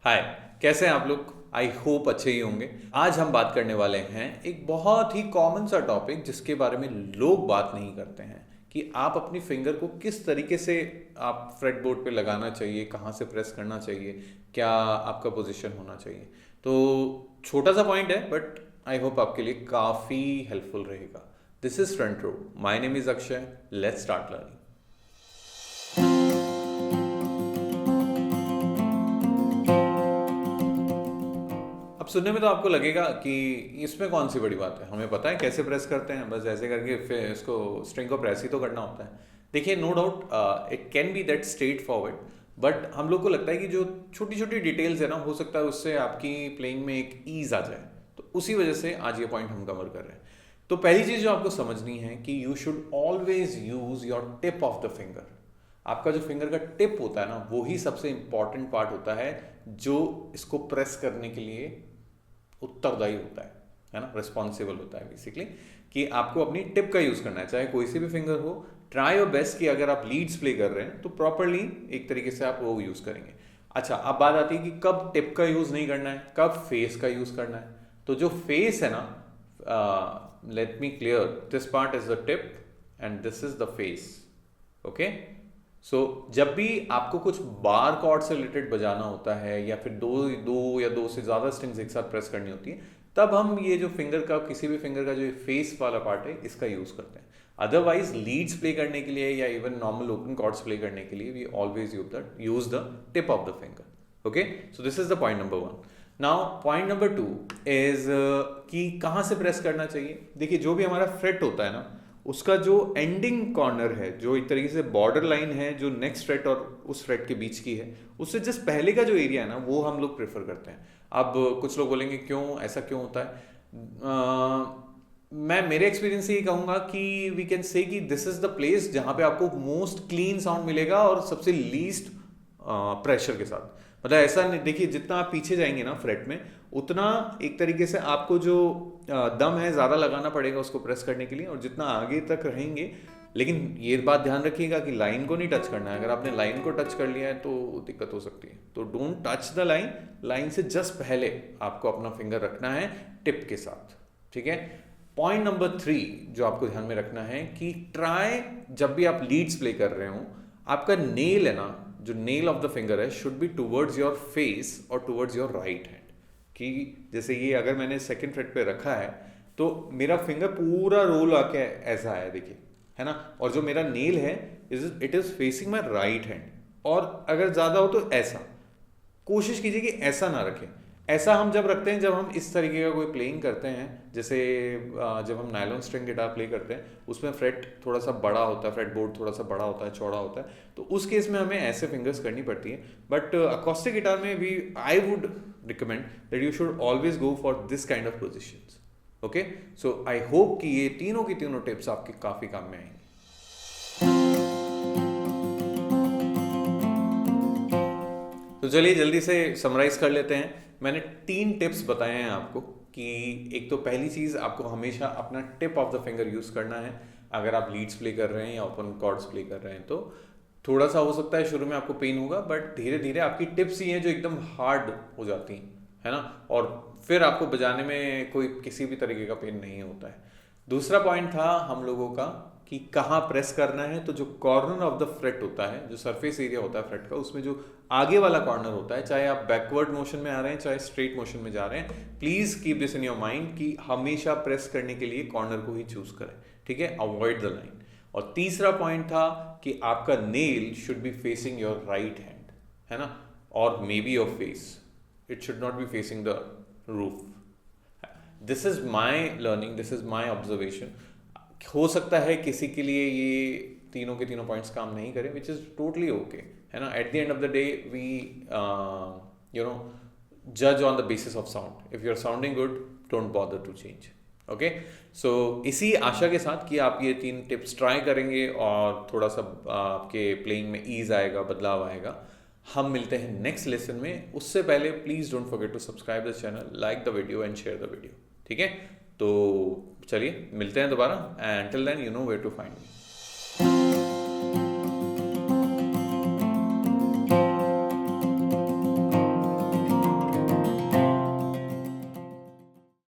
हाय। कैसे हैं आप लोग? आई होप अच्छे ही होंगे। आज हम बात करने वाले हैं एक बहुत ही कॉमन सा टॉपिक जिसके बारे में लोग बात नहीं करते हैं कि आप अपनी फिंगर को किस तरीके से आप फ्रेट बोर्ड पे लगाना चाहिए, कहाँ से प्रेस करना चाहिए, क्या आपका पोजीशन होना चाहिए। तो छोटा सा पॉइंट है बट आई होप आपके लिए काफ़ी हेल्पफुल रहेगा। This is Front Row. My name is Akshay. Let's start learning. अब सुनने में तो आपको लगेगा कि इसमें कौन सी बड़ी बात है, हमें पता है कैसे प्रेस करते हैं, बस ऐसे करके फिर इसको स्ट्रिंग को प्रेस ही तो करना होता है। देखिए, no doubt it can be that straightforward, but हम लोग को लगता है कि जो छोटी छोटी डिटेल्स है ना, हो सकता है उससे आपकी प्लेइंग में एक ईज आ जाए। तो उसी वजह से आज ये पॉइंट हम कवर कर रहे हैं। तो पहली चीज़ जो आपको समझनी है कि you should always use your tip of the finger. आपका जो फिंगर का टिप होता है ना, वो ही सबसे इंपॉर्टेंट पार्ट होता है जो इसको प्रेस करने के लिए उत्तरदायी होता है ना, रिस्पॉन्सिबल होता है बेसिकली। कि आपको अपनी टिप का यूज करना है, चाहे कोई सी भी फिंगर हो। ट्राई योर बेस्ट कि अगर आप लीड्स प्ले कर रहे हैं तो प्रॉपरली एक तरीके से आप वो यूज करेंगे। अच्छा, अब बात आती है कि कब टिप का यूज नहीं करना है, कब फेस का यूज करना है। तो जो फेस है ना, let me clear, this part is the tip and this is the face. Okay, so जब भी आपको कुछ बार कॉर्ड से रिलेटेड बजाना होता है या फिर दो दो या दो से ज़्यादा स्ट्रिंग्स एक साथ प्रेस करनी होती है, तब हम ये जो फिंगर का, किसी भी फिंगर का जो फेस वाला पार्ट है, इसका यूज़ करते हैं। अदरवाइज लीड्स प्ले करने के लिए या even normal open chords play करने के लिए we always use the tip of the finger. Okay, so this is the point number one. Now point number two is कि कहाँ से प्रेस करना चाहिए। देखिए, जो भी हमारा फ्रेट होता है ना, उसका जो एंडिंग कॉर्नर है, जो एक तरीके से बॉर्डर लाइन है जो नेक्स्ट फ्रेट और उस फ्रेट के बीच की है, उससे जस्ट पहले का जो एरिया है ना, वो हम लोग प्रेफर करते हैं। अब कुछ लोग बोलेंगे क्यों, ऐसा क्यों होता है? मैं मेरे एक्सपीरियंस से ये कहूँगा कि वी कैन से कि दिस इज द प्लेस जहाँ पे आपको मोस्ट क्लीन साउंड मिलेगा और सबसे लीस्ट प्रेशर के साथ। मतलब ऐसा नहीं, देखिए जितना आप पीछे जाएंगे ना फ्रेट में, उतना एक तरीके से आपको जो दम है ज़्यादा लगाना पड़ेगा उसको प्रेस करने के लिए, और जितना आगे तक रहेंगे। लेकिन ये बात ध्यान रखिएगा कि लाइन को नहीं टच करना है। अगर आपने लाइन को टच कर लिया है तो दिक्कत हो सकती है। तो don't touch the line. Line से जस्ट पहले आपको अपना फिंगर रखना है टिप के साथ। ठीक है। पॉइंट नंबर थ्री जो आपको ध्यान में रखना है कि ट्राई, जब भी आप लीड्स प्ले कर रहे हो, आपका नेल है ना, जो नेल ऑफ द फिंगर है, should be towards your face और टूवर्ड्स योर राइट हैंड। कि जैसे ये अगर मैंने सेकंड फ्रेट पे रखा है तो मेरा फिंगर पूरा रोल आके ऐसा है, देखिए, है ना। और जो मेरा नेल है it is facing my right hand. और अगर ज़्यादा हो तो ऐसा कोशिश कीजिए कि ऐसा ना रखें। ऐसा हम जब रखते हैं जब हम इस तरीके का कोई प्लेइंग करते हैं, जैसे जब हम नायलॉन स्ट्रिंग गिटार प्ले करते हैं, उसमें फ्रेट थोड़ा सा बड़ा होता है, फ्रेट बोर्ड थोड़ा सा बड़ा होता है, चौड़ा होता है, तो उस केस में हमें ऐसे फिंगर्स करनी पड़ती है। बट अकॉस्टिक गिटार में we I would recommend that you should always go for this kind of positions. Okay, so I hope कि ये तीनों की तीनों टिप्स आपके काफ़ी काम में आएंगी। तो चलिए जल्दी से समराइज कर लेते हैं। मैंने 3 टिप्स बताए हैं आपको कि एक तो पहली चीज़, आपको हमेशा अपना tip of the finger use करना है। अगर आप लीड्स प्ले कर रहे हैं या ओपन कॉर्ड्स प्ले कर रहे हैं तो थोड़ा सा हो सकता है शुरू में आपको पेन होगा, बट धीरे धीरे आपकी टिप्स ही हैं जो एकदम हार्ड हो जाती हैं, है ना। और फिर आपको बजाने में कोई किसी भी तरीके का पेन नहीं होता है। दूसरा पॉइंट था हम लोगों का कि कहाँ प्रेस करना है। तो जो कॉर्नर ऑफ द फ्रेट होता है, जो सरफेस एरिया होता है फ्रेट का, उसमें जो आगे वाला कॉर्नर होता है, चाहे आप बैकवर्ड मोशन में आ रहे हैं चाहे स्ट्रेट मोशन में जा रहे हैं, please keep this in your mind कि हमेशा प्रेस करने के लिए कॉर्नर को ही चूज करें। ठीक है, अवॉइड द लाइन। और तीसरा पॉइंट था कि आपका nail should be facing your right hand, है ना, और may be your face. It should not be facing the roof. This is my learning, this is my observation. हो सकता है किसी के लिए ये तीनों के तीनों पॉइंट्स काम नहीं करें, विच इज़ टोटली ओके, है ना। At the end of the day we you know जज on the basis of sound. If you are sounding good, don't bother to change. Okay, so इसी आशा के साथ कि आप ये 3 टिप्स ट्राई करेंगे और थोड़ा सा आपके प्लेइंग में ईज आएगा, बदलाव आएगा। हम मिलते हैं नेक्स्ट लेसन में। उससे पहले please don't forget to subscribe the channel, like the video and share the video. ठीक है, तो चलिए मिलते हैं दोबारा। And till then you know where to find me.